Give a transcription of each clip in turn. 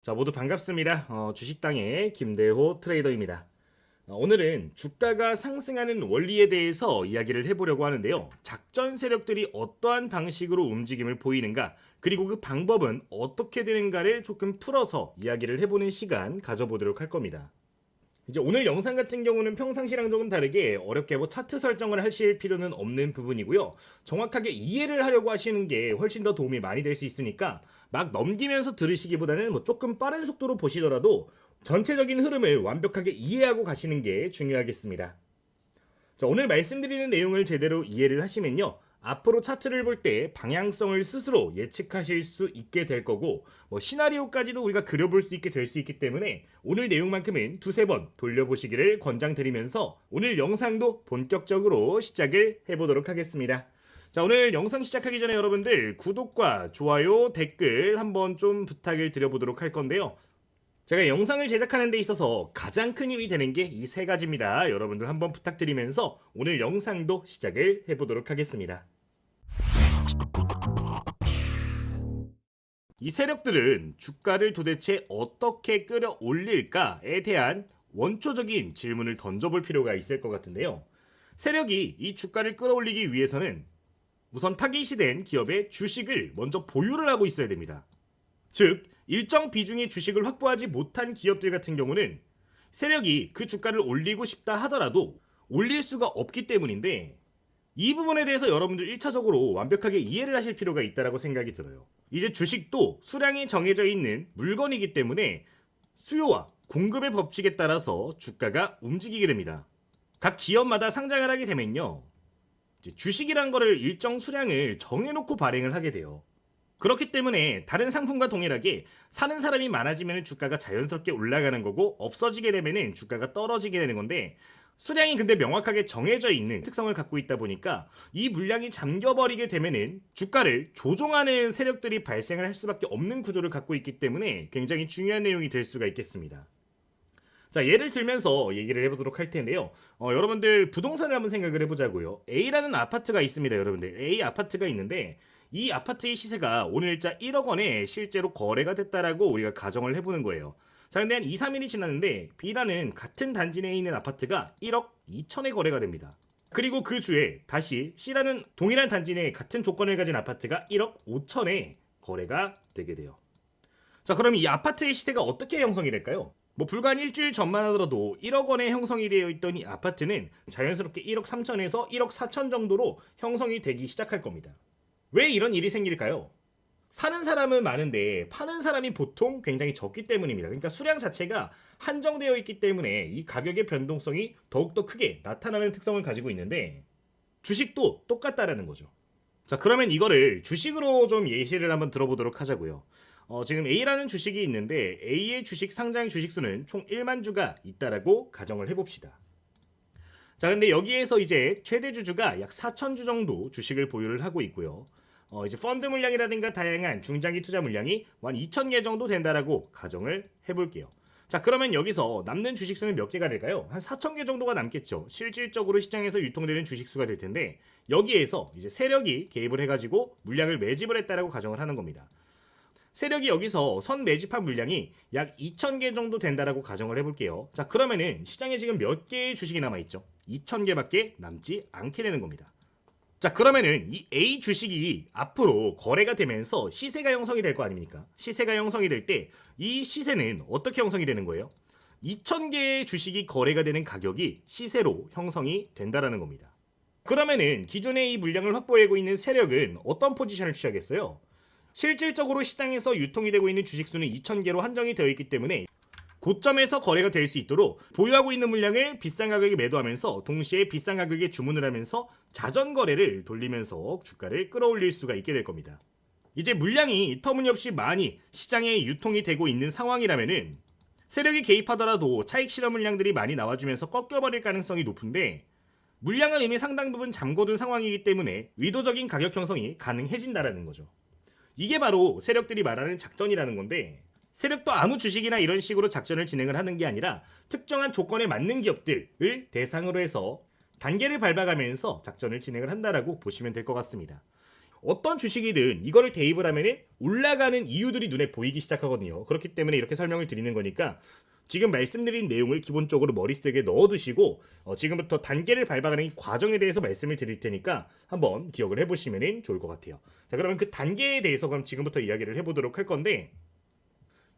자, 모두 반갑습니다. 주식당의 김대호 트레이더입니다. 오늘은 주가가 상승하는 원리에 대해서 이야기를 해보려고 하는데요. 작전 세력들이 어떠한 방식으로 움직임을 보이는가, 그리고 그 방법은 어떻게 되는가를 조금 풀어서 이야기를 해보는 시간 가져보도록 할 겁니다. 이제 오늘 영상 같은 경우는 평상시랑 조금 다르게 어렵게 차트 설정을 하실 필요는 없는 부분이고요. 정확하게 이해를 하려고 하시는 게 훨씬 더 도움이 많이 될 수 있으니까 막 넘기면서 들으시기보다는 조금 빠른 속도로 보시더라도 전체적인 흐름을 완벽하게 이해하고 가시는 게 중요하겠습니다. 자, 오늘 말씀드리는 내용을 제대로 이해를 하시면요, 앞으로 차트를 볼 때 방향성을 스스로 예측하실 수 있게 될 거고, 시나리오까지도 우리가 그려볼 수 있게 될 수 있기 때문에 오늘 내용만큼은 두세 번 돌려보시기를 권장드리면서 오늘 영상도 본격적으로 시작을 해보도록 하겠습니다. 자, 오늘 영상 시작하기 전에 여러분들 구독과 좋아요, 댓글 한번 좀 부탁을 드려보도록 할 건데요. 제가 영상을 제작하는 데 있어서 가장 큰 힘이 되는 게 이 세 가지입니다. 여러분들 한번 부탁드리면서 오늘 영상도 시작을 해보도록 하겠습니다. 이 세력들은 주가를 도대체 어떻게 끌어올릴까에 대한 원초적인 질문을 던져볼 필요가 있을 것 같은데요. 세력이 이 주가를 끌어올리기 위해서는 우선 타깃이된 기업의 주식을 먼저 보유를 하고 있어야 됩니다. 즉, 일정 비중의 주식을 확보하지 못한 기업들 같은 경우는 세력이 그 주가를 올리고 싶다 하더라도 올릴 수가 없기 때문인데, 이 부분에 대해서 여러분들 1차적으로 완벽하게 이해를 하실 필요가 있다고 생각이 들어요. 이제 주식도 수량이 정해져 있는 물건이기 때문에 수요와 공급의 법칙에 따라서 주가가 움직이게 됩니다. 각 기업마다 상장을 하게 되면요, 이제 주식이란 거를 일정 수량을 정해놓고 발행을 하게 돼요. 그렇기 때문에 다른 상품과 동일하게 사는 사람이 많아지면 주가가 자연스럽게 올라가는 거고, 없어지게 되면 주가가 떨어지게 되는 건데, 수량이 근데 명확하게 정해져 있는 특성을 갖고 있다 보니까 이 물량이 잠겨버리게 되면 주가를 조종하는 세력들이 발생을 할 수밖에 없는 구조를 갖고 있기 때문에 굉장히 중요한 내용이 될 수가 있겠습니다. 자, 예를 들면서 얘기를 해보도록 할 텐데요. 여러분들 부동산을 한번 생각을 해보자고요. A라는 아파트가 있습니다. 여러분들 A 아파트가 있는데, 이 아파트의 시세가 오늘자 1억 원에 실제로 거래가 됐다라고 우리가 가정을 해보는 거예요. 자, 근데 한 2, 3일이 지났는데 B라는 같은 단지 내에 있는 아파트가 1억 2천에 거래가 됩니다. 그리고 그 주에 다시 C라는 동일한 단지 내에 같은 조건을 가진 아파트가 1억 5천에 거래가 되게 돼요. 자, 그럼 이 아파트의 시세가 어떻게 형성이 될까요? 불과 한 일주일 전만 하더라도 1억 원에 형성이 되어 있던 이 아파트는 자연스럽게 1억 3천에서 1억 4천 정도로 형성이 되기 시작할 겁니다. 왜 이런 일이 생길까요? 사는 사람은 많은데 파는 사람이 보통 굉장히 적기 때문입니다. 그러니까 수량 자체가 한정되어 있기 때문에 이 가격의 변동성이 더욱더 크게 나타나는 특성을 가지고 있는데, 주식도 똑같다라는 거죠. 자, 그러면 이거를 주식으로 좀 예시를 한번 들어보도록 하자고요. 지금 A라는 주식이 있는데 A의 주식 상장 주식수는 총 1만 주가 있다라고 가정을 해봅시다. 자, 근데 여기에서 이제 최대 주주가 약 4천 주 정도 주식을 보유를 하고 있고요. 이제 펀드 물량이라든가 다양한 중장기 투자 물량이 한 2천 개 정도 된다라고 가정을 해볼게요. 자, 그러면 여기서 남는 주식수는 몇 개가 될까요? 한 4천 개 정도가 남겠죠. 실질적으로 시장에서 유통되는 주식수가 될 텐데, 여기에서 이제 세력이 개입을 해가지고 물량을 매집을 했다라고 가정을 하는 겁니다. 세력이 여기서 선 매집한 물량이 약 2,000개 정도 된다라고 가정을 해볼게요. 자, 그러면은 시장에 지금 몇 개의 주식이 남아있죠? 2,000개밖에 남지 않게 되는 겁니다. 자, 그러면은 이 A 주식이 앞으로 거래가 되면서 시세가 형성이 될 거 아닙니까? 시세가 형성이 될 때 이 시세는 어떻게 형성이 되는 거예요? 2,000개의 주식이 거래가 되는 가격이 시세로 형성이 된다라는 겁니다. 그러면은 기존에 이 물량을 확보하고 있는 세력은 어떤 포지션을 취하겠어요? 실질적으로 시장에서 유통이 되고 있는 주식수는 2,000개로 한정이 되어 있기 때문에 고점에서 거래가 될 수 있도록 보유하고 있는 물량을 비싼 가격에 매도하면서 동시에 비싼 가격에 주문을 하면서 자전 거래를 돌리면서 주가를 끌어올릴 수가 있게 될 겁니다. 이제 물량이 터무니없이 많이 시장에 유통이 되고 있는 상황이라면은 세력이 개입하더라도 차익 실현 물량들이 많이 나와주면서 꺾여버릴 가능성이 높은데, 물량은 이미 상당 부분 잠궈둔 상황이기 때문에 의도적인 가격 형성이 가능해진다라는 거죠. 이게 바로 세력들이 말하는 작전이라는 건데, 세력도 아무 주식이나 이런 식으로 작전을 진행을 하는 게 아니라 특정한 조건에 맞는 기업들을 대상으로 해서 단계를 밟아가면서 작전을 진행을 한다라고 보시면 될 것 같습니다. 어떤 주식이든 이거를 대입을 하면은 올라가는 이유들이 눈에 보이기 시작하거든요. 그렇기 때문에 이렇게 설명을 드리는 거니까 지금 말씀드린 내용을 기본적으로 머릿속에 넣어두시고 지금부터 단계를 밟아가는 이 과정에 대해서 말씀을 드릴 테니까 한번 기억을 해보시면 좋을 것 같아요. 자, 그러면 그 단계에 대해서 그럼 지금부터 이야기를 해보도록 할 건데,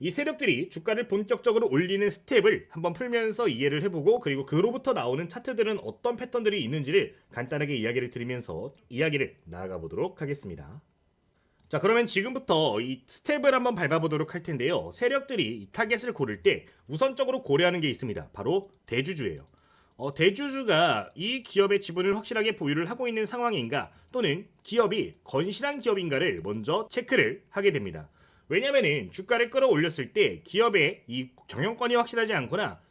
이 세력들이 주가를 본격적으로 올리는 스텝을 한번 풀면서 이해를 해보고, 그리고 그로부터 나오는 차트들은 어떤 패턴들이 있는지를 간단하게 이야기를 드리면서 이야기를 나아가 보도록 하겠습니다. 자, 그러면 지금부터 이 스텝을 한번 밟아보도록 할 텐데요. 세력들이 이 타겟을 고를 때 우선적으로 고려하는 게 있습니다. 바로 대주주예요. 대주주가 이 기업의 지분을 확실하게 보유를 하고 있는 상황인가, 또는 기업이 건실한 기업인가를 먼저 체크를 하게 됩니다. 왜냐면은 주가를 끌어올렸을 때 기업의 이 경영권이 확실하지 않거나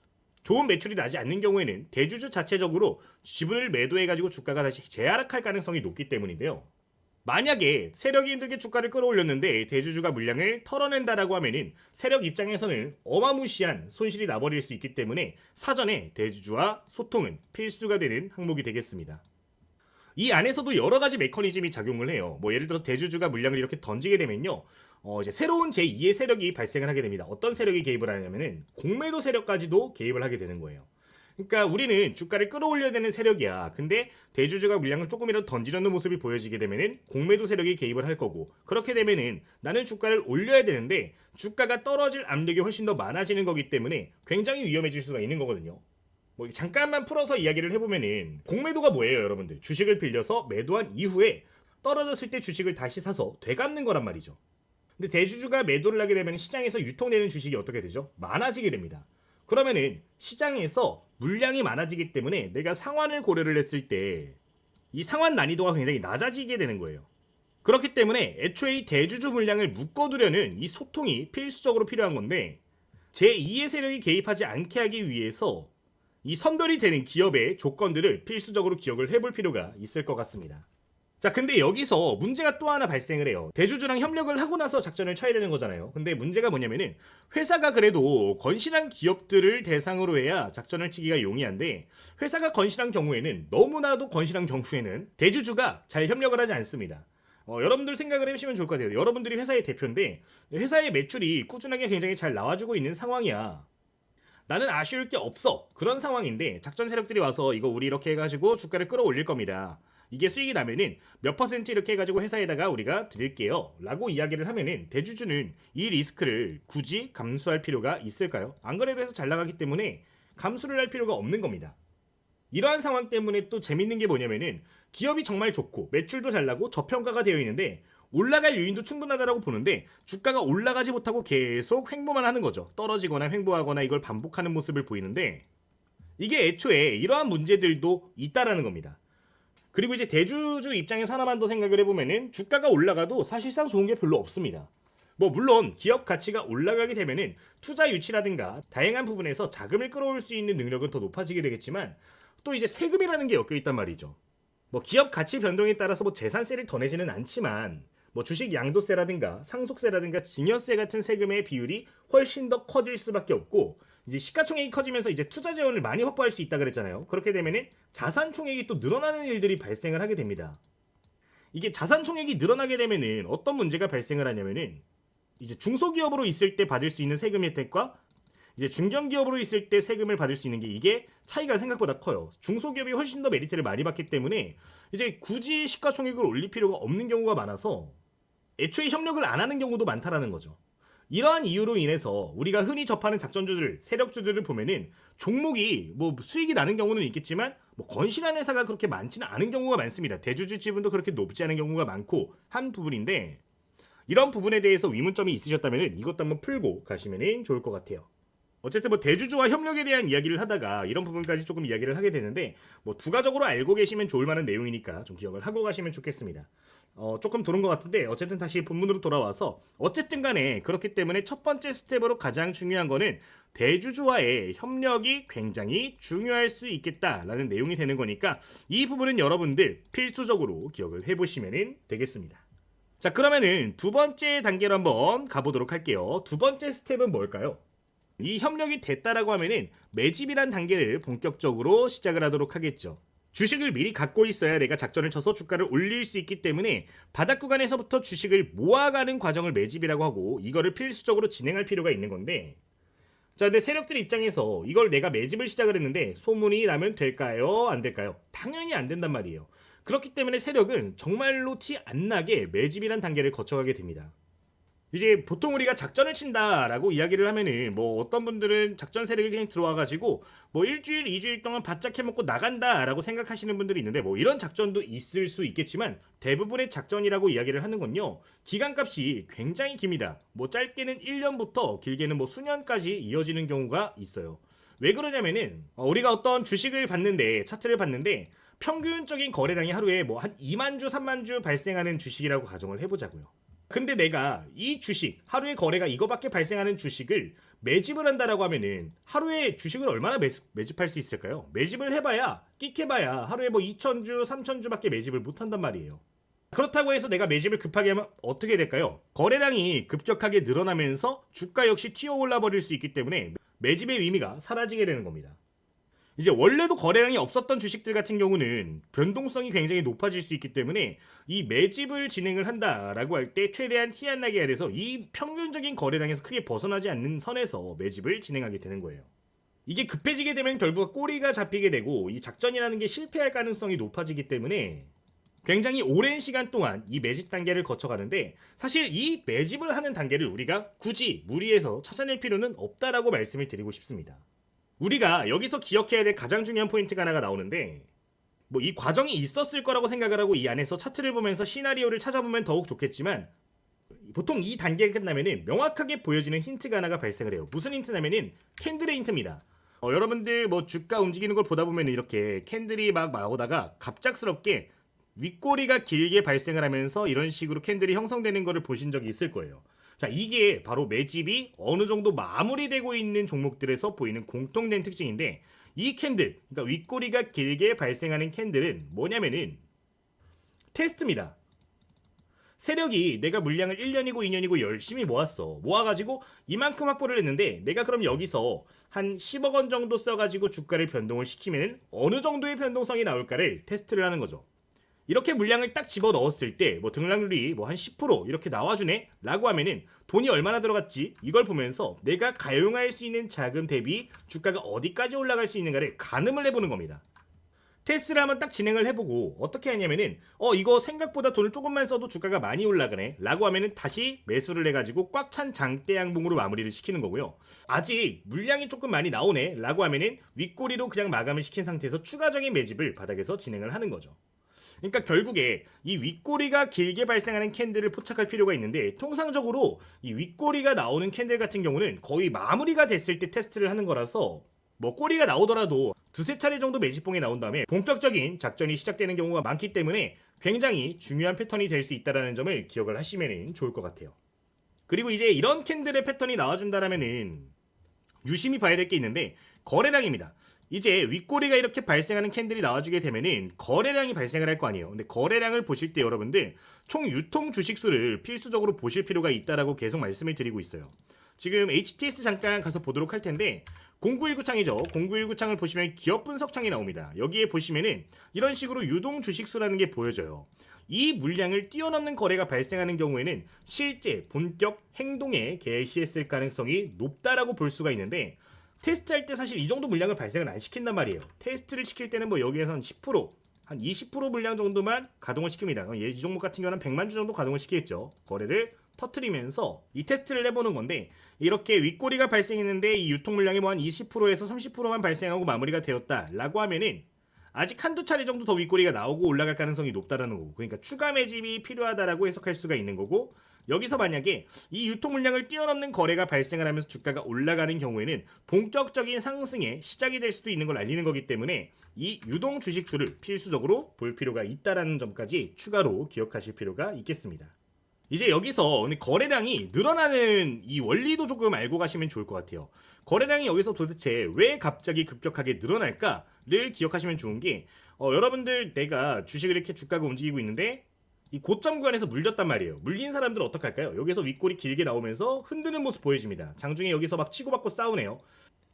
좋은 매출이 나지 않는 경우에는 대주주 자체적으로 지분을 매도해가지고 주가가 다시 재하락할 가능성이 높기 때문인데요. 만약에 세력이 힘들게 주가를 끌어올렸는데 대주주가 물량을 털어낸다라고 하면은 세력 입장에서는 어마무시한 손실이 나버릴 수 있기 때문에 사전에 대주주와 소통은 필수가 되는 항목이 되겠습니다. 이 안에서도 여러 가지 메커니즘이 작용을 해요. 뭐 예를 들어 대주주가 물량을 이렇게 던지게 되면요, 이제 새로운 제2의 세력이 발생을 하게 됩니다. 어떤 세력이 개입을 하냐면은 공매도 세력까지도 개입을 하게 되는 거예요. 그러니까 우리는 주가를 끌어올려야 되는 세력이야. 근데 대주주가 물량을 조금이라도 던지려는 모습이 보여지게 되면은 공매도 세력이 개입을 할 거고, 그렇게 되면은 나는 주가를 올려야 되는데 주가가 떨어질 압력이 훨씬 더 많아지는 거기 때문에 굉장히 위험해질 수가 있는 거거든요. 뭐 잠깐만 풀어서 이야기를 해보면은 공매도가 뭐예요, 여러분들? 주식을 빌려서 매도한 이후에 떨어졌을 때 주식을 다시 사서 되갚는 거란 말이죠. 근데 대주주가 매도를 하게 되면 시장에서 유통되는 주식이 어떻게 되죠? 많아지게 됩니다. 그러면은 시장에서 물량이 많아지기 때문에 내가 상환을 고려를 했을 때 이 상환 난이도가 굉장히 낮아지게 되는 거예요. 그렇기 때문에 애초에 이 대주주 물량을 묶어두려는 이 소통이 필수적으로 필요한 건데, 제2의 세력이 개입하지 않게 하기 위해서 이 선별이 되는 기업의 조건들을 필수적으로 기억을 해볼 필요가 있을 것 같습니다. 자, 근데 여기서 문제가 또 하나 발생을 해요. 대주주랑 협력을 하고 나서 작전을 쳐야 되는 거잖아요. 근데 문제가 뭐냐면은 회사가 그래도 건실한 기업들을 대상으로 해야 작전을 치기가 용이한데, 회사가 건실한 경우에는, 너무나도 건실한 경우에는 대주주가 잘 협력을 하지 않습니다. 여러분들 생각을 해보시면 좋을 것 같아요. 여러분들이 회사의 대표인데 회사의 매출이 꾸준하게 굉장히 잘 나와주고 있는 상황이야. 나는 아쉬울 게 없어. 그런 상황인데 작전 세력들이 와서 이거 우리 이렇게 해가지고 주가를 끌어올릴 겁니다. 이게 수익이 나면은 몇 퍼센트 이렇게 해가지고 회사에다가 우리가 드릴게요 라고 이야기를 하면은 대주주는 이 리스크를 굳이 감수할 필요가 있을까요? 안 그래도 해서 잘 나가기 때문에 감수를 할 필요가 없는 겁니다. 이러한 상황 때문에 또 재밌는 게 뭐냐면은 기업이 정말 좋고 매출도 잘 나고 저평가가 되어 있는데 올라갈 요인도 충분하다고 보는데 주가가 올라가지 못하고 계속 횡보만 하는 거죠. 떨어지거나 횡보하거나 이걸 반복하는 모습을 보이는데, 이게 애초에 이러한 문제들도 있다라는 겁니다. 그리고 이제 대주주 입장에서 하나만 더 생각을 해보면은 주가가 올라가도 사실상 좋은 게 별로 없습니다. 뭐 물론 기업 가치가 올라가게 되면은 투자 유치라든가 다양한 부분에서 자금을 끌어올 수 있는 능력은 더 높아지게 되겠지만, 또 이제 세금이라는 게 엮여 있단 말이죠. 뭐 기업 가치 변동에 따라서 뭐 재산세를 더 내지는 않지만 뭐 주식 양도세라든가 상속세라든가 증여세 같은 세금의 비율이 훨씬 더 커질 수밖에 없고, 이제 시가총액이 커지면서 이제 투자 재원을 많이 확보할 수 있다 그랬잖아요. 그렇게 되면은 자산 총액이 또 늘어나는 일들이 발생을 하게 됩니다. 이게 자산 총액이 늘어나게 되면은 어떤 문제가 발생을 하냐면은, 이제 중소기업으로 있을 때 받을 수 있는 세금 혜택과 이제 중견기업으로 있을 때 세금을 받을 수 있는 게, 이게 차이가 생각보다 커요. 중소기업이 훨씬 더 메리트를 많이 받기 때문에 이제 굳이 시가총액을 올릴 필요가 없는 경우가 많아서 애초에 협력을 안 하는 경우도 많다라는 거죠. 이러한 이유로 인해서 우리가 흔히 접하는 작전주들, 세력주들을 보면은 종목이 뭐 수익이 나는 경우는 있겠지만 뭐 건실한 회사가 그렇게 많지는 않은 경우가 많습니다. 대주주 지분도 그렇게 높지 않은 경우가 많고 한 부분인데, 이런 부분에 대해서 의문점이 있으셨다면 이것도 한번 풀고 가시면 좋을 것 같아요. 어쨌든 뭐 대주주와 협력에 대한 이야기를 하다가 이런 부분까지 조금 이야기를 하게 되는데, 뭐 부가적으로 알고 계시면 좋을 만한 내용이니까 좀 기억을 하고 가시면 좋겠습니다. 조금 도는 것 같은데 어쨌든 다시 본문으로 돌아와서, 어쨌든 간에 그렇기 때문에 첫 번째 스텝으로 가장 중요한 거는 대주주와의 협력이 굉장히 중요할 수 있겠다라는 내용이 되는 거니까 이 부분은 여러분들 필수적으로 기억을 해보시면 되겠습니다. 자, 그러면은 두 번째 단계로 한번 가보도록 할게요. 두 번째 스텝은 뭘까요? 이 협력이 됐다라고 하면은 매집이란 단계를 본격적으로 시작을 하도록 하겠죠. 주식을 미리 갖고 있어야 내가 작전을 쳐서 주가를 올릴 수 있기 때문에 바닥 구간에서부터 주식을 모아가는 과정을 매집이라고 하고 이거를 필수적으로 진행할 필요가 있는 건데, 자, 근데 세력들 입장에서 이걸 내가 매집을 시작을 했는데 소문이 나면 될까요? 안 될까요? 당연히 안 된단 말이에요. 그렇기 때문에 세력은 정말로 티 안 나게 매집이란 단계를 거쳐가게 됩니다. 이제 보통 우리가 작전을 친다라고 이야기를 하면은 뭐 어떤 분들은 작전 세력이 그냥 들어와가지고 뭐 일주일, 이주일 동안 바짝 해먹고 나간다라고 생각하시는 분들이 있는데, 뭐 이런 작전도 있을 수 있겠지만 대부분의 작전이라고 이야기를 하는 건요, 기간값이 굉장히 깁니다. 뭐 짧게는 1년부터 길게는 뭐 수년까지 이어지는 경우가 있어요. 왜 그러냐면은 우리가 어떤 주식을 봤는데, 차트를 봤는데 평균적인 거래량이 하루에 뭐 한 2만 주, 3만 주 발생하는 주식이라고 가정을 해보자고요. 근데 내가 이 주식, 하루에 거래가 이거밖에 발생하는 주식을 매집을 한다라고 하면은 하루에 주식을 얼마나 매집할 수 있을까요? 매집을 해봐야, 끽해봐야 하루에 뭐 2,000주, 3,000주밖에 매집을 못한단 말이에요. 그렇다고 해서 내가 매집을 급하게 하면 어떻게 될까요? 거래량이 급격하게 늘어나면서 주가 역시 튀어올라 버릴 수 있기 때문에 매집의 의미가 사라지게 되는 겁니다. 이제 원래도 거래량이 없었던 주식들 같은 경우는 변동성이 굉장히 높아질 수 있기 때문에 이 매집을 진행을 한다라고 할 때 최대한 티 안 나게 해야 돼서 이 평균적인 거래량에서 크게 벗어나지 않는 선에서 매집을 진행하게 되는 거예요. 이게 급해지게 되면 결국 꼬리가 잡히게 되고 이 작전이라는 게 실패할 가능성이 높아지기 때문에 굉장히 오랜 시간 동안 이 매집 단계를 거쳐가는데, 사실 이 매집을 하는 단계를 우리가 굳이 무리해서 찾아낼 필요는 없다라고 말씀을 드리고 싶습니다. 우리가 여기서 기억해야 될 가장 중요한 포인트가 하나가 나오는데, 뭐 이 과정이 있었을 거라고 생각을 하고 이 안에서 차트를 보면서 시나리오를 찾아보면 더욱 좋겠지만, 보통 이 단계가 끝나면은 명확하게 보여지는 힌트가 하나가 발생을 해요. 무슨 힌트냐면은 캔들의 힌트입니다. 여러분들 뭐 주가 움직이는 걸 보다 보면 이렇게 캔들이 막 나오다가 갑작스럽게 윗꼬리가 길게 발생을 하면서 이런 식으로 캔들이 형성되는 거를 보신 적이 있을 거예요. 자, 이게 바로 매집이 어느 정도 마무리되고 있는 종목들에서 보이는 공통된 특징인데, 이 캔들, 그러니까 윗꼬리가 길게 발생하는 캔들은 뭐냐면은 테스트입니다. 세력이 내가 물량을 1년이고 2년이고 열심히 모았어. 모아가지고 이만큼 확보를 했는데, 내가 그럼 여기서 한 10억 원 정도 써가지고 주가를 변동을 시키면 어느 정도의 변동성이 나올까를 테스트를 하는 거죠. 이렇게 물량을 딱 집어 넣었을 때 뭐 등락률이 뭐 한 10% 이렇게 나와주네 라고 하면은 돈이 얼마나 들어갔지 이걸 보면서 내가 가용할 수 있는 자금 대비 주가가 어디까지 올라갈 수 있는가를 가늠을 해보는 겁니다. 테스트를 한번 딱 진행을 해보고 어떻게 하냐면은 이거 생각보다 돈을 조금만 써도 주가가 많이 올라가네 라고 하면은 다시 매수를 해가지고 꽉 찬 장대 양봉으로 마무리를 시키는 거고요. 아직 물량이 조금 많이 나오네 라고 하면은 윗꼬리로 그냥 마감을 시킨 상태에서 추가적인 매집을 바닥에서 진행을 하는 거죠. 그러니까 결국에 이 윗꼬리가 길게 발생하는 캔들을 포착할 필요가 있는데, 통상적으로 이 윗꼬리가 나오는 캔들 같은 경우는 거의 마무리가 됐을 때 테스트를 하는 거라서 뭐 꼬리가 나오더라도 두세 차례 정도 매집봉이 나온 다음에 본격적인 작전이 시작되는 경우가 많기 때문에 굉장히 중요한 패턴이 될 수 있다는 점을 기억을 하시면 좋을 것 같아요. 그리고 이제 이런 캔들의 패턴이 나와준다라면은 유심히 봐야 될 게 있는데, 거래량입니다. 이제 윗꼬리가 이렇게 발생하는 캔들이 나와주게 되면은 거래량이 발생을 할 거 아니에요. 근데 거래량을 보실 때 여러분들 총 유통 주식수를 필수적으로 보실 필요가 있다라고 계속 말씀을 드리고 있어요. 지금 HTS 잠깐 가서 보도록 할 텐데, 0919 창이죠. 0919 창을 보시면 기업 분석 창이 나옵니다. 여기에 보시면은 이런 식으로 유동 주식수라는 게 보여져요. 이 물량을 뛰어넘는 거래가 발생하는 경우에는 실제 본격 행동에 개시했을 가능성이 높다라고 볼 수가 있는데, 테스트할 때 사실 이 정도 물량을 발생을 안 시킨단 말이에요. 테스트를 시킬 때는 뭐 여기에선 10%, 한 20% 물량 정도만 가동을 시킵니다. 이 종목 같은 경우는 100만 주 정도 가동을 시키겠죠. 거래를 터트리면서 이 테스트를 해보는 건데, 이렇게 윗꼬리가 발생했는데 이 유통 물량이 뭐 한 20%에서 30%만 발생하고 마무리가 되었다라고 하면은 아직 한두 차례 정도 더 윗꼬리가 나오고 올라갈 가능성이 높다라는 거고, 그러니까 추가 매집이 필요하다라고 해석할 수가 있는 거고, 여기서 만약에 이 유통 물량을 뛰어넘는 거래가 발생을 하면서 주가가 올라가는 경우에는 본격적인 상승의 시작이 될 수도 있는 걸 알리는 거기 때문에 이 유동 주식수를 필수적으로 볼 필요가 있다라는 점까지 추가로 기억하실 필요가 있겠습니다. 이제 여기서 거래량이 늘어나는 이 원리도 조금 알고 가시면 좋을 것 같아요. 거래량이 여기서 도대체 왜 갑자기 급격하게 늘어날까를 기억하시면 좋은 게, 여러분들 내가 주식을 이렇게 주가가 움직이고 있는데 이 고점 구간에서 물렸단 말이에요. 물린 사람들은 어떡할까요? 여기서 윗골이 길게 나오면서 흔드는 모습 보여집니다. 장중에 여기서 막 치고받고 싸우네요.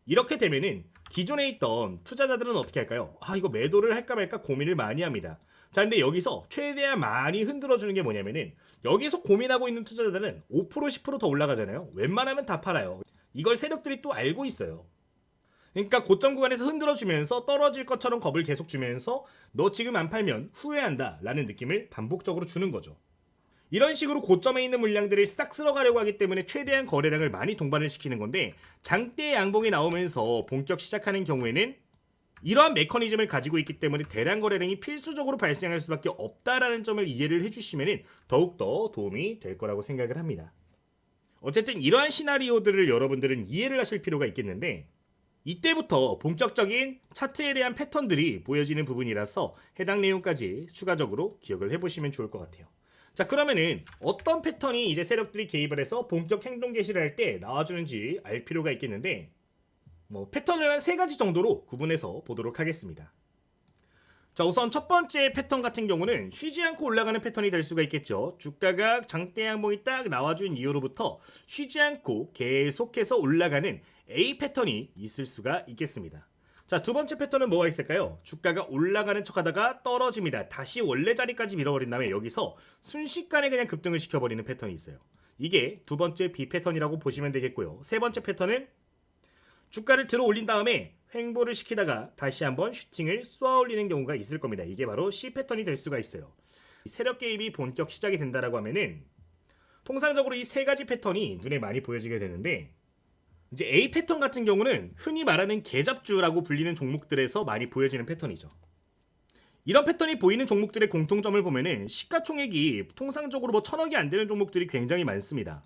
이렇게 되면은 기존에 있던 투자자들은 어떻게 할까요? 이거 매도를 할까 말까 고민을 많이 합니다. 자, 근데 여기서 최대한 많이 흔들어주는 게 뭐냐면은 여기서 고민하고 있는 투자자들은 5% 10%더 올라가잖아요. 웬만하면 다 팔아요. 이걸 세력들이 또 알고 있어요. 그러니까 고점 구간에서 흔들어주면서 떨어질 것처럼 겁을 계속 주면서 너 지금 안 팔면 후회한다 라는 느낌을 반복적으로 주는 거죠. 이런 식으로 고점에 있는 물량들을 싹 쓸어가려고 하기 때문에 최대한 거래량을 많이 동반을 시키는 건데, 장대 양봉이 나오면서 본격 시작하는 경우에는 이러한 메커니즘을 가지고 있기 때문에 대량 거래량이 필수적으로 발생할 수밖에 없다라는 점을 이해를 해주시면 더욱더 도움이 될 거라고 생각을 합니다. 어쨌든 이러한 시나리오들을 여러분들은 이해를 하실 필요가 있겠는데, 이때부터 본격적인 차트에 대한 패턴들이 보여지는 부분이라서 해당 내용까지 추가적으로 기억을 해보시면 좋을 것 같아요. 자, 그러면은 어떤 패턴이 이제 세력들이 개입을 해서 본격 행동 개시를 할 때 나와주는지 알 필요가 있겠는데, 패턴을 한 3가지 정도로 구분해서 보도록 하겠습니다. 자, 우선 첫 번째 패턴 같은 경우는 쉬지 않고 올라가는 패턴이 될 수가 있겠죠. 주가가 장대 양봉이 딱 나와준 이후로부터 쉬지 않고 계속해서 올라가는 A 패턴이 있을 수가 있겠습니다. 자, 두 번째 패턴은 뭐가 있을까요? 주가가 올라가는 척하다가 떨어집니다. 다시 원래 자리까지 밀어버린 다음에 여기서 순식간에 그냥 급등을 시켜버리는 패턴이 있어요. 이게 두 번째 B 패턴이라고 보시면 되겠고요. 세 번째 패턴은 주가를 들어 올린 다음에 횡보를 시키다가 다시 한번 슈팅을 쏘아 올리는 경우가 있을 겁니다. 이게 바로 C 패턴이 될 수가 있어요. 세력 개입이 본격 시작이 된다라고 하면은 통상적으로 이 3가지 패턴이 눈에 많이 보여지게 되는데, 이제 A 패턴 같은 경우는 흔히 말하는 개잡주라고 불리는 종목들에서 많이 보여지는 패턴이죠. 이런 패턴이 보이는 종목들의 공통점을 보면은 시가총액이 통상적으로 1,000억이 안 되는 종목들이 굉장히 많습니다.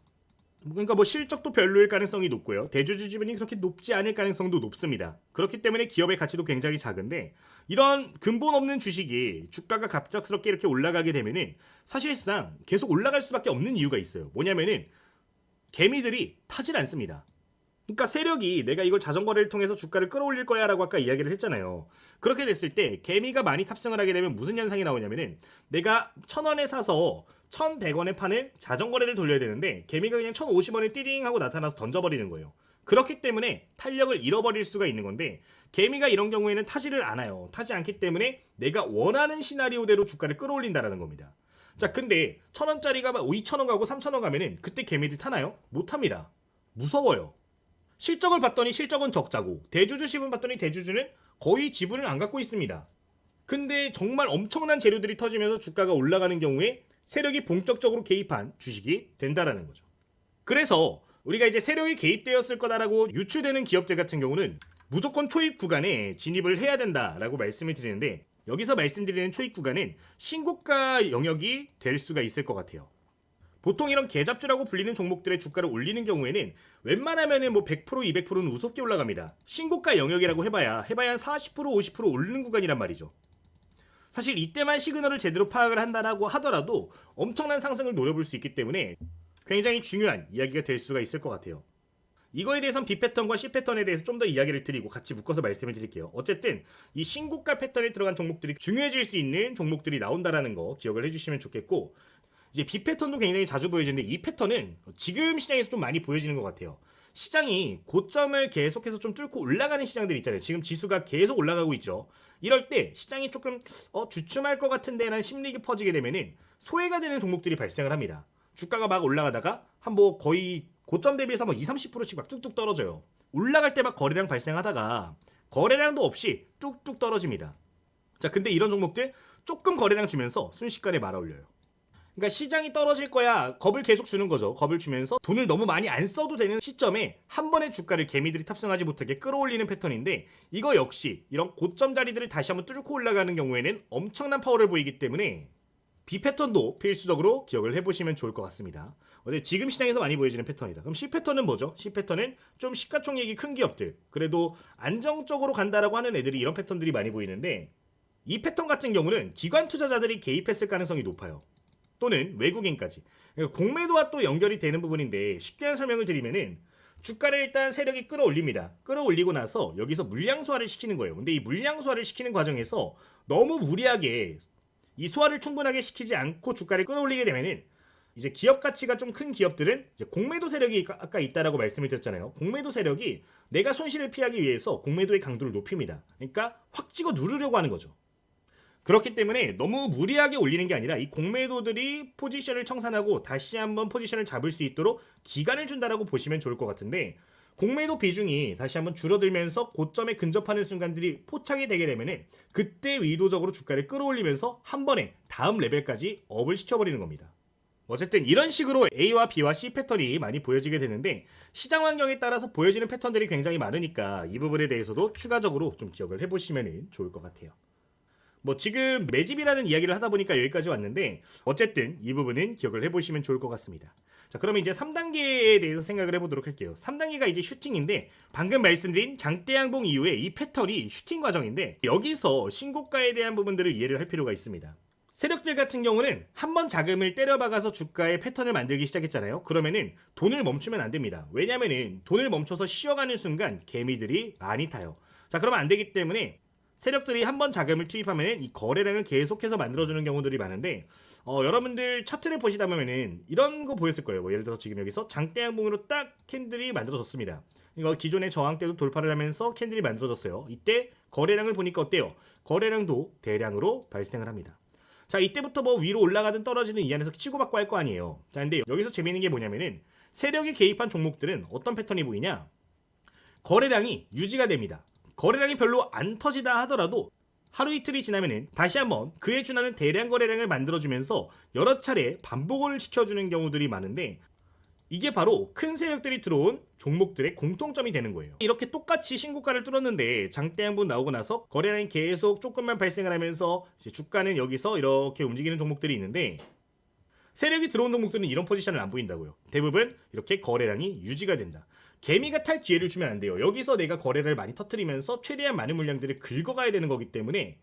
그러니까 실적도 별로일 가능성이 높고요. 대주주 지분이 그렇게 높지 않을 가능성도 높습니다. 그렇기 때문에 기업의 가치도 굉장히 작은데, 이런 근본 없는 주식이 주가가 갑작스럽게 이렇게 올라가게 되면은 사실상 계속 올라갈 수밖에 없는 이유가 있어요. 뭐냐면은 개미들이 타질 않습니다. 그러니까 세력이 내가 이걸 자전거래를 통해서 주가를 끌어올릴 거야 라고 아까 이야기를 했잖아요. 그렇게 됐을 때 개미가 많이 탑승을 하게 되면 무슨 현상이 나오냐면은 내가 1,000원에 사서 1,100원에 파는 자전거래를 돌려야 되는데 개미가 그냥 1,050원에 띠링 하고 나타나서 던져버리는 거예요. 그렇기 때문에 탄력을 잃어버릴 수가 있는 건데, 개미가 이런 경우에는 타지를 않아요. 타지 않기 때문에 내가 원하는 시나리오대로 주가를 끌어올린다라는 겁니다. 자, 근데 1,000원짜리가 2,000원 가고 3,000원 가면은 그때 개미들이 타나요? 못 탑니다. 무서워요. 실적을 봤더니 실적은 적자고, 대주주 지분 봤더니 대주주는 거의 지분을 안 갖고 있습니다. 근데 정말 엄청난 재료들이 터지면서 주가가 올라가는 경우에 세력이 본격적으로 개입한 주식이 된다라는 거죠. 그래서 우리가 이제 세력이 개입되었을 거다라고 유추되는 기업들 같은 경우는 무조건 초입 구간에 진입을 해야 된다라고 말씀을 드리는데, 여기서 말씀드리는 초입 구간은 신고가 영역이 될 수가 있을 것 같아요. 보통 이런 개잡주라고 불리는 종목들의 주가를 올리는 경우에는 웬만하면은 100% 200%는 우습게 올라갑니다. 신고가 영역이라고 해봐야 한 40% 50% 오르는 구간이란 말이죠. 사실 이때만 시그널을 제대로 파악을 한다라고 하더라도 엄청난 상승을 노려볼 수 있기 때문에 굉장히 중요한 이야기가 될 수가 있을 것 같아요. 이거에 대해서는 B 패턴과 C 패턴에 대해서 좀 더 이야기를 드리고 같이 묶어서 말씀을 드릴게요. 어쨌든 이 신고가 패턴에 들어간 종목들이 중요해질 수 있는 종목들이 나온다라는 거 기억을 해주시면 좋겠고, 이제 B 패턴도 굉장히 자주 보여지는데 이 패턴은 지금 시장에서 좀 많이 보여지는 것 같아요. 시장이 고점을 계속해서 좀 뚫고 올라가는 시장들 있잖아요. 지금 지수가 계속 올라가고 있죠. 이럴 때 시장이 조금 주춤할 것 같은데 라는 심리가 퍼지게 되면은 소외가 되는 종목들이 발생을 합니다. 주가가 막 올라가다가 거의 고점 대비해서 20-30%씩 막 뚝뚝 떨어져요. 올라갈 때 막 거래량 발생하다가 거래량도 없이 뚝뚝 떨어집니다. 자, 근데 이런 종목들 조금 거래량 주면서 순식간에 말아올려요. 그러니까 시장이 떨어질 거야 겁을 계속 주는 거죠. 겁을 주면서 돈을 너무 많이 안 써도 되는 시점에 한 번에 주가를 개미들이 탑승하지 못하게 끌어올리는 패턴인데, 이거 역시 이런 고점 자리들을 다시 한번 뚫고 올라가는 경우에는 엄청난 파워를 보이기 때문에 B 패턴도 필수적으로 기억을 해보시면 좋을 것 같습니다. 지금 시장에서 많이 보여지는 패턴이다. 그럼 C 패턴은 뭐죠? C 패턴은 좀 시가총액이 큰 기업들, 그래도 안정적으로 간다라고 하는 애들이 이런 패턴들이 많이 보이는데, 이 패턴 같은 경우는 기관 투자자들이 개입했을 가능성이 높아요. 또는 외국인까지. 그러니까 공매도와 또 연결이 되는 부분인데, 쉽게 설명을 드리면은 주가를 일단 세력이 끌어올립니다. 끌어올리고 나서 여기서 물량 소화를 시키는 거예요. 근데 이 물량 소화를 시키는 과정에서 너무 무리하게 이 소화를 충분하게 시키지 않고 주가를 끌어올리게 되면은 이제 기업 가치가 좀 큰 기업들은 이제 공매도 세력이 아까 있다라고 말씀을 드렸잖아요. 공매도 세력이 내가 손실을 피하기 위해서 공매도의 강도를 높입니다. 그러니까 확 찍어 누르려고 하는 거죠. 그렇기 때문에 너무 무리하게 올리는 게 아니라 이 공매도들이 포지션을 청산하고 다시 한번 포지션을 잡을 수 있도록 기간을 준다라고 보시면 좋을 것 같은데, 공매도 비중이 다시 한번 줄어들면서 고점에 근접하는 순간들이 포착이 되게 되면은 그때 의도적으로 주가를 끌어올리면서 한 번에 다음 레벨까지 업을 시켜버리는 겁니다. 어쨌든 이런 식으로 A와 B와 C 패턴이 많이 보여지게 되는데, 시장 환경에 따라서 보여지는 패턴들이 굉장히 많으니까 이 부분에 대해서도 추가적으로 좀 기억을 해보시면 좋을 것 같아요. 뭐 지금 매집이라는 이야기를 하다 보니까 여기까지 왔는데, 어쨌든 이 부분은 기억을 해보시면 좋을 것 같습니다. 자, 그러면 이제 3단계에 대해서 생각을 해보도록 할게요. 3단계가 이제 슈팅인데, 방금 말씀드린 장대양봉 이후에 이 패턴이 슈팅 과정인데, 여기서 신고가에 대한 부분들을 이해를 할 필요가 있습니다. 세력들 같은 경우는 한번 자금을 때려박아서 주가의 패턴을 만들기 시작했잖아요. 그러면은 돈을 멈추면 안 됩니다. 왜냐면은 돈을 멈춰서 쉬어가는 순간 개미들이 많이 타요. 자, 그러면 안 되기 때문에 세력들이 한번 자금을 투입하면 이 거래량을 계속해서 만들어주는 경우들이 많은데, 여러분들 차트를 보시다 보면은 이런 거 보였을 거예요. 뭐 예를 들어서 지금 여기서 장대양봉으로 딱 캔들이 만들어졌습니다. 이거 기존의 저항대도 돌파를 하면서 캔들이 만들어졌어요. 이때 거래량을 보니까 어때요? 거래량도 대량으로 발생을 합니다. 자, 이때부터 뭐 위로 올라가든 떨어지든 이 안에서 치고받고 할 거 아니에요. 자, 근데 여기서 재미있는 게 뭐냐면은 세력이 개입한 종목들은 어떤 패턴이 보이냐? 거래량이 유지가 됩니다. 거래량이 별로 안 터지다 하더라도 하루 이틀이 지나면은 다시 한번 그에 준하는 대량 거래량을 만들어주면서 여러 차례 반복을 시켜주는 경우들이 많은데, 이게 바로 큰 세력들이 들어온 종목들의 공통점이 되는 거예요. 이렇게 똑같이 신고가를 뚫었는데 장대양분 나오고 나서 거래량이 계속 조금만 발생을 하면서 이제 주가는 여기서 이렇게 움직이는 종목들이 있는데, 세력이 들어온 종목들은 이런 포지션을 안 보인다고요. 대부분 이렇게 거래량이 유지가 된다. 개미가 탈 기회를 주면 안 돼요. 여기서 내가 거래를 많이 터뜨리면서 최대한 많은 물량들을 긁어가야 되는 거기 때문에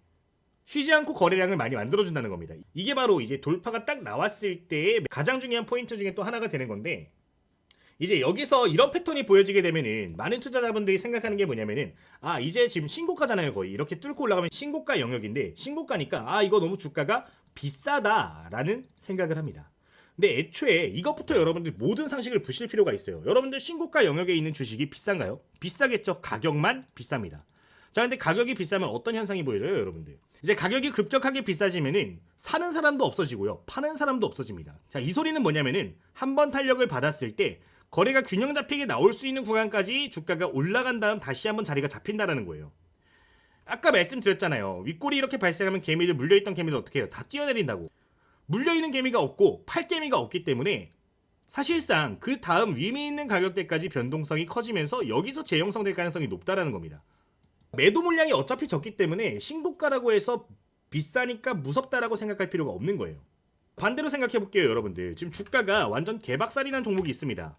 쉬지 않고 거래량을 많이 만들어준다는 겁니다. 이게 바로 이제 돌파가 딱 나왔을 때의 가장 중요한 포인트 중에 또 하나가 되는 건데, 이제 여기서 이런 패턴이 보여지게 되면은 많은 투자자분들이 생각하는 게 뭐냐면은, 아, 이제 지금 신고가잖아요. 거의 이렇게 뚫고 올라가면 신고가 영역인데, 신고가니까 아, 이거 너무 주가가 비싸다라는 생각을 합니다. 근데 애초에 이것부터 여러분들 모든 상식을 부실 필요가 있어요. 여러분들 신고가 영역에 있는 주식이 비싼가요? 비싸겠죠. 가격만 비쌉니다. 자, 근데 가격이 비싸면 어떤 현상이 보여져요, 여러분들? 이제 가격이 급격하게 비싸지면은 사는 사람도 없어지고요, 파는 사람도 없어집니다. 자, 이 소리는 뭐냐면은 한번 탄력을 받았을 때 거래가 균형 잡히게 나올 수 있는 구간까지 주가가 올라간 다음 다시 한번 자리가 잡힌다라는 거예요. 아까 말씀드렸잖아요. 윗골이 이렇게 발생하면 개미들, 물려있던 개미들 어떻게 해요? 다 뛰어내린다고. 물려있는 개미가 없고 팔 개미가 없기 때문에 사실상 그 다음 위에 있는 가격대까지 변동성이 커지면서 여기서 재형성될 가능성이 높다라는 겁니다. 매도 물량이 어차피 적기 때문에 신고가라고 해서 비싸니까 무섭다라고 생각할 필요가 없는 거예요. 반대로 생각해 볼게요, 여러분들. 지금 주가가 완전 개박살이 난 종목이 있습니다.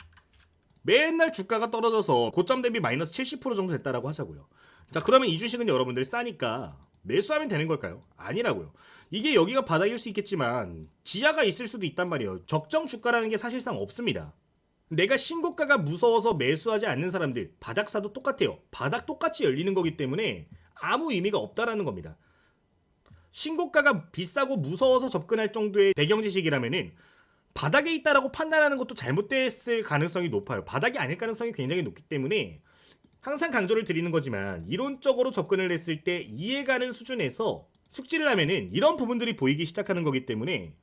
맨날 주가가 떨어져서 고점 대비 마이너스 70% 정도 됐다라고 하자고요. 자, 그러면 이 주식은 여러분들 싸니까 매수하면 되는 걸까요? 아니라고요. 이게 여기가 바닥일 수 있겠지만 지하가 있을 수도 있단 말이에요. 적정 주가라는 게 사실상 없습니다. 내가 신고가가 무서워서 매수하지 않는 사람들, 바닥사도 똑같아요. 바닥 똑같이 열리는 거기 때문에 아무 의미가 없다라는 겁니다. 신고가가 비싸고 무서워서 접근할 정도의 대경지식이라면은 바닥에 있다라고 판단하는 것도 잘못됐을 가능성이 높아요. 바닥이 아닐 가능성이 굉장히 높기 때문에 항상 강조를 드리는 거지만, 이론적으로 접근을 했을 때 이해가는 수준에서 숙지를 하면은 이런 부분들이 보이기 시작하는 거기 때문에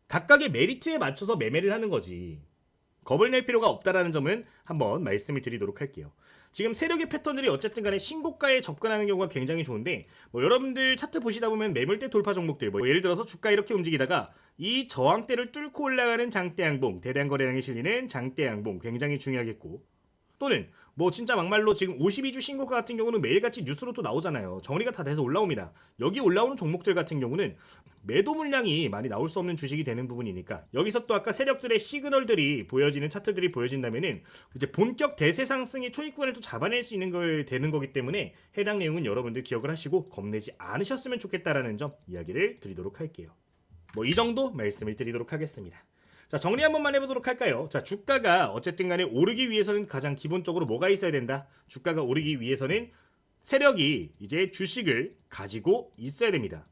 각각의 메리트에 맞춰서 매매를 하는 거지, 겁을 낼 필요가 없다라는 점은 한번 말씀을 드리도록 할게요. 지금 세력의 패턴들이 어쨌든 간에 신고가에 접근하는 경우가 굉장히 좋은데, 뭐 여러분들 차트 보시다 보면 매물대 돌파 종목들, 뭐 예를 들어서 주가 이렇게 움직이다가 이 저항대를 뚫고 올라가는 장대양봉, 대량 거래량이 실리는 장대양봉 굉장히 중요하겠고, 또는 뭐 진짜 막말로 지금 52주 신고가 같은 경우는 매일같이 뉴스로 또 나오잖아요. 정리가 다 돼서 올라옵니다. 여기 올라오는 종목들 같은 경우는 매도 물량이 많이 나올 수 없는 주식이 되는 부분이니까, 여기서 또 아까 세력들의 시그널들이 보여지는 차트들이 보여진다면은 이제 본격 대세 상승의 초입구간을 또 잡아낼 수 있는 거 되는 거기 때문에 해당 내용은 여러분들 기억을 하시고 겁내지 않으셨으면 좋겠다라는 점 이야기를 드리도록 할게요. 뭐 이 정도 말씀을 드리도록 하겠습니다. 자, 정리 한 번만 해보도록 할까요? 자, 주가가 어쨌든 간에 오르기 위해서는 가장 기본적으로 뭐가 있어야 된다? 주가가 오르기 위해서는 세력이 이제 주식을 가지고 있어야 됩니다.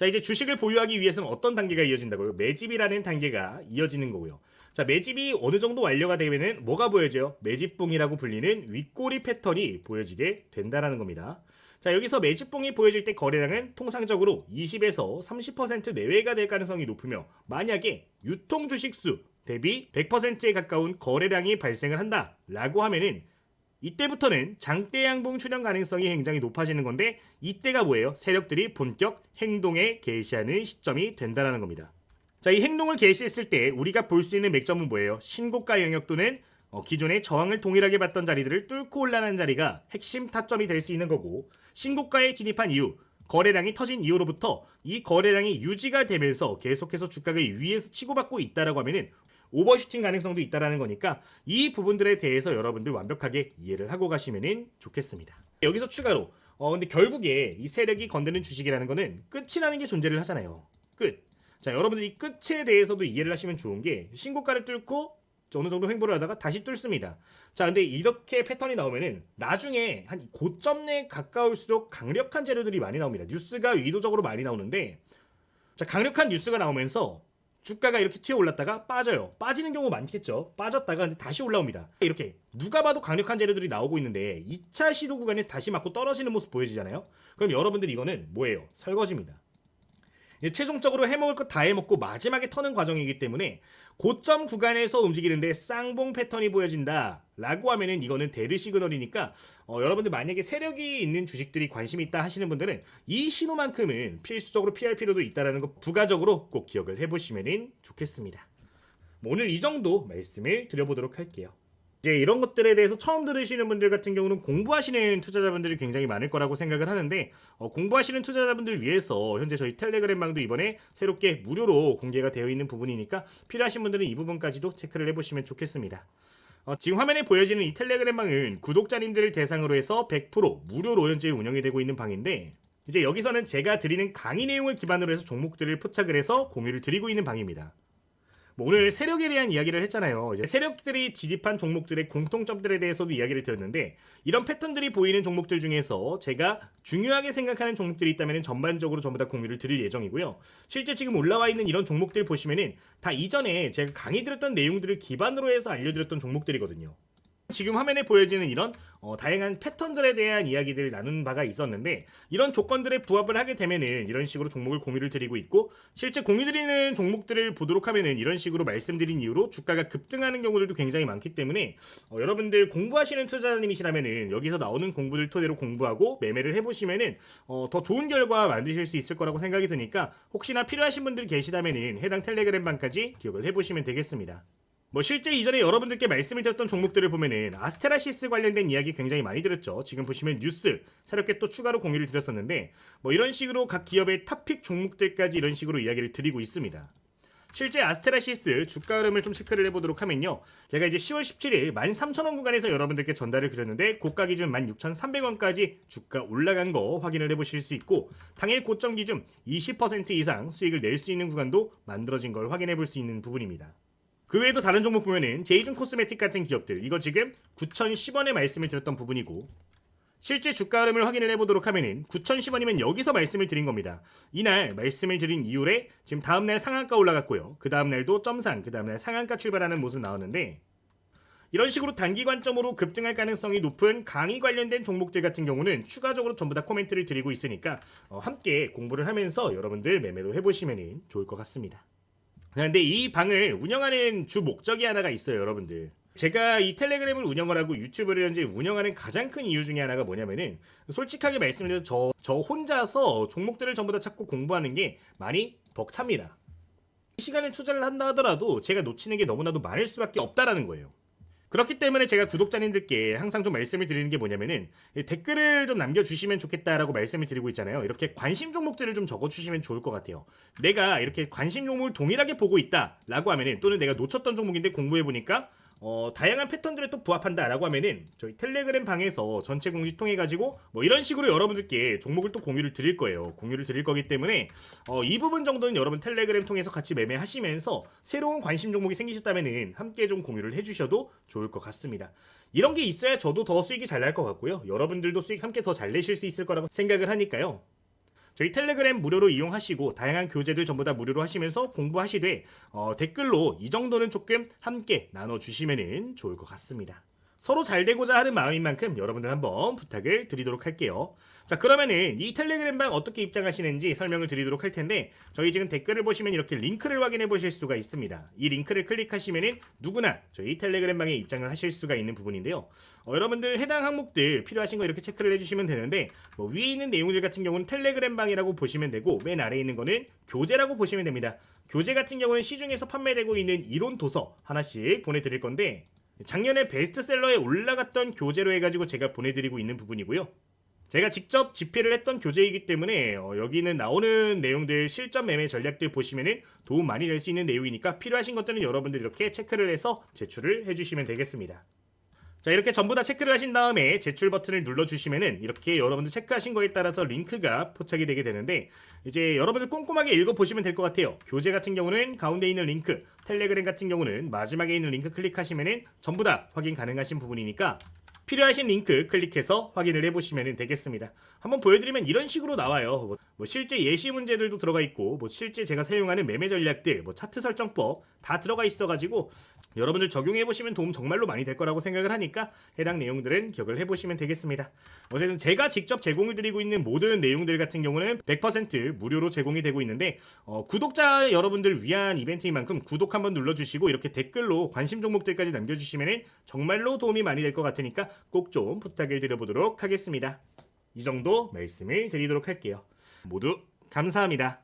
자, 이제 주식을 보유하기 위해서는 어떤 단계가 이어진다고요? 매집이라는 단계가 이어지는 거고요. 자, 매집이 어느 정도 완료가 되면은 뭐가 보여져요? 매집봉이라고 불리는 윗꼬리 패턴이 보여지게 된다라는 겁니다. 자, 여기서 매집봉이 보여질 때 거래량은 통상적으로 20에서 30% 내외가 될 가능성이 높으며, 만약에 유통 주식수 대비 100%에 가까운 거래량이 발생을 한다라고 하면은 이때부터는 장대 양봉 출현 가능성이 굉장히 높아지는 건데, 이때가 뭐예요? 세력들이 본격 행동에 개시하는 시점이 된다라는 겁니다. 자, 이 행동을 개시했을 때 우리가 볼 수 있는 맥점은 뭐예요? 신고가 영역 또는 기존의 저항을 동일하게 받던 자리들을 뚫고 올라가는 자리가 핵심 타점이 될 수 있는 거고, 신고가에 진입한 이후 거래량이 터진 이후로부터 이 거래량이 유지가 되면서 계속해서 주가가 위에서 치고받고 있다라고 하면은 오버슈팅 가능성도 있다라는 거니까, 이 부분들에 대해서 여러분들 완벽하게 이해를 하고 가시면 좋겠습니다. 여기서 추가로 근데 결국에 이 세력이 건드는 주식이라는 거는 끝이라는 게 존재를 하잖아요. 끝. 자, 여러분들이 이 끝에 대해서도 이해를 하시면 좋은 게, 신고가를 뚫고 어느 정도 횡보를 하다가 다시 뚫습니다. 자, 근데 이렇게 패턴이 나오면은 나중에 한 고점 내에 가까울수록 강력한 재료들이 많이 나옵니다. 뉴스가 의도적으로 많이 나오는데, 자, 강력한 뉴스가 나오면서 주가가 이렇게 튀어 올랐다가 빠져요. 빠지는 경우 많겠죠. 빠졌다가 근데 다시 올라옵니다. 이렇게 누가 봐도 강력한 재료들이 나오고 있는데 2차 시도 구간에 다시 맞고 떨어지는 모습 보여지잖아요. 그럼 여러분들 이거는 뭐예요? 설거지입니다. 최종적으로 해먹을 거 다 해먹고 마지막에 터는 과정이기 때문에, 고점 구간에서 움직이는데 쌍봉 패턴이 보여진다 라고 하면은 이거는 데드 시그널이니까, 여러분들 만약에 세력이 있는 주식들이 관심이 있다 하시는 분들은 이 신호만큼은 필수적으로 피할 필요도 있다는 거 부가적으로 꼭 기억을 해보시면 좋겠습니다. 오늘 이 정도 말씀을 드려보도록 할게요. 이제 이런 것들에 대해서 처음 들으시는 분들 같은 경우는 공부하시는 투자자분들이 굉장히 많을 거라고 생각을 하는데, 공부하시는 투자자분들 위해서 현재 저희 텔레그램방도 이번에 새롭게 무료로 공개가 되어 있는 부분이니까 필요하신 분들은 이 부분까지도 체크를 해보시면 좋겠습니다. 지금 화면에 보여지는 이 텔레그램방은 구독자님들을 대상으로 해서 100% 무료로 현재 운영이 되고 있는 방인데, 이제 여기서는 제가 드리는 강의 내용을 기반으로 해서 종목들을 포착을 해서 공유를 드리고 있는 방입니다. 오늘 세력에 대한 이야기를 했잖아요. 이제 세력들이 진입한 종목들의 공통점들에 대해서도 이야기를 드렸는데, 이런 패턴들이 보이는 종목들 중에서 제가 중요하게 생각하는 종목들이 있다면 전반적으로 전부 다 공유를 드릴 예정이고요. 실제 지금 올라와 있는 이런 종목들 보시면은 다 이전에 제가 강의 드렸던 내용들을 기반으로 해서 알려드렸던 종목들이거든요. 지금 화면에 보여지는 이런 다양한 패턴들에 대한 이야기들을 나눈 바가 있었는데, 이런 조건들에 부합을 하게 되면은 이런 식으로 종목을 공유를 드리고 있고, 실제 공유드리는 종목들을 보도록 하면은 이런 식으로 말씀드린 이유로 주가가 급등하는 경우들도 굉장히 많기 때문에, 여러분들 공부하시는 투자자님이시라면은 여기서 나오는 공부들 토대로 공부하고 매매를 해보시면은 더 좋은 결과 만드실 수 있을 거라고 생각이 드니까, 혹시나 필요하신 분들 계시다면은 해당 텔레그램 방까지 기억을 해보시면 되겠습니다. 실제 이전에 여러분들께 말씀을 드렸던 종목들을 보면은 아스테라시스 관련된 이야기 굉장히 많이 들었죠. 지금 보시면 뉴스 새롭게 또 추가로 공유를 드렸었는데, 이런 식으로 각 기업의 탑픽 종목들까지 이런 식으로 이야기를 드리고 있습니다. 실제 아스테라시스 주가 흐름을 좀 체크를 해보도록 하면요, 제가 이제 10월 17일 13,000원 구간에서 여러분들께 전달을 드렸는데, 고가 기준 16,300원까지 주가 올라간 거 확인을 해보실 수 있고, 당일 고점 기준 20% 이상 수익을 낼 수 있는 구간도 만들어진 걸 확인해 볼 수 있는 부분입니다. 그 외에도 다른 종목 보면은 제이준 코스메틱 같은 기업들, 이거 지금 9,010원에 말씀을 드렸던 부분이고, 실제 주가 흐름을 확인을 해보도록 하면은 9,010원이면 여기서 말씀을 드린 겁니다. 이날 말씀을 드린 이후에 지금 다음날 상한가 올라갔고요. 그 다음날도 점상, 그 다음날 상한가 출발하는 모습 나오는데, 이런 식으로 단기 관점으로 급등할 가능성이 높은 강의 관련된 종목들 같은 경우는 추가적으로 전부 다 코멘트를 드리고 있으니까 함께 공부를 하면서 여러분들 매매도 해보시면 좋을 것 같습니다. 근데 이 방을 운영하는 주 목적이 하나가 있어요, 여러분들. 제가 이 텔레그램을 운영을 하고 유튜브를 현재 운영하는 가장 큰 이유 중에 하나가 뭐냐면은, 솔직하게 말씀을 드려서 저 혼자서 종목들을 전부 다 찾고 공부하는 게 많이 벅찹니다. 시간을 투자를 한다 하더라도 제가 놓치는 게 너무나도 많을 수밖에 없다라는 거예요. 그렇기 때문에 제가 구독자님들께 항상 좀 말씀을 드리는 게 뭐냐면은, 댓글을 좀 남겨주시면 좋겠다라고 말씀을 드리고 있잖아요. 이렇게 관심 종목들을 좀 적어주시면 좋을 것 같아요. 내가 이렇게 관심 종목을 동일하게 보고 있다라고 하면은, 또는 내가 놓쳤던 종목인데 공부해보니까 다양한 패턴들에 또 부합한다라고 하면은 저희 텔레그램 방에서 전체 공지 통해 가지고 이런 식으로 여러분들께 종목을 또 공유를 드릴 거예요. 공유를 드릴 거기 때문에 이 부분 정도는 여러분 텔레그램 통해서 같이 매매하시면서 새로운 관심 종목이 생기셨다면은 함께 좀 공유를 해주셔도 좋을 것 같습니다. 이런 게 있어야 저도 더 수익이 잘 날 것 같고요. 여러분들도 수익 함께 더 잘 내실 수 있을 거라고 생각을 하니까요. 저희 텔레그램 무료로 이용하시고 다양한 교재들 전부 다 무료로 하시면서 공부하시되 댓글로 이 정도는 조금 함께 나눠주시면 좋을 것 같습니다. 서로 잘 되고자 하는 마음인 만큼 여러분들 한번 부탁을 드리도록 할게요. 자, 그러면은 이 텔레그램방 어떻게 입장하시는지 설명을 드리도록 할 텐데, 저희 지금 댓글을 보시면 이렇게 링크를 확인해 보실 수가 있습니다. 이 링크를 클릭하시면은 누구나 저희 텔레그램방에 입장을 하실 수가 있는 부분인데요. 여러분들 해당 항목들 필요하신 거 이렇게 체크를 해주시면 되는데, 위에 있는 내용들 같은 경우는 텔레그램방이라고 보시면 되고, 맨 아래에 있는 거는 교재라고 보시면 됩니다. 교재 같은 경우는 시중에서 판매되고 있는 이론 도서 하나씩 보내드릴 건데, 작년에 베스트셀러에 올라갔던 교재로 해가지고 제가 보내드리고 있는 부분이고요. 제가 직접 집필을 했던 교재이기 때문에 여기는 나오는 내용들, 실전 매매 전략들 보시면은 도움 많이 될 수 있는 내용이니까 필요하신 것들은 여러분들 이렇게 체크를 해서 제출을 해주시면 되겠습니다. 자, 이렇게 전부 다 체크를 하신 다음에 제출 버튼을 눌러주시면은 이렇게 여러분들 체크하신 거에 따라서 링크가 포착이 되게 되는데, 이제 여러분들 꼼꼼하게 읽어보시면 될 것 같아요. 교재 같은 경우는 가운데 있는 링크, 텔레그램 같은 경우는 마지막에 있는 링크 클릭하시면은 전부 다 확인 가능하신 부분이니까 필요하신 링크 클릭해서 확인을 해보시면 되겠습니다. 한번 보여드리면 이런 식으로 나와요. 실제 예시 문제들도 들어가 있고, 실제 제가 사용하는 매매 전략들, 차트 설정법 다 들어가 있어가지고 여러분들 적용해보시면 도움 정말로 많이 될 거라고 생각을 하니까 해당 내용들은 기억을 해보시면 되겠습니다. 어쨌든 제가 직접 제공을 드리고 있는 모든 내용들 같은 경우는 100% 무료로 제공이 되고 있는데, 구독자 여러분들 위한 이벤트인 만큼 구독 한번 눌러주시고 이렇게 댓글로 관심 종목들까지 남겨주시면 정말로 도움이 많이 될 것 같으니까 꼭 좀 부탁을 드려보도록 하겠습니다. 이 정도 말씀을 드리도록 할게요. 모두 감사합니다.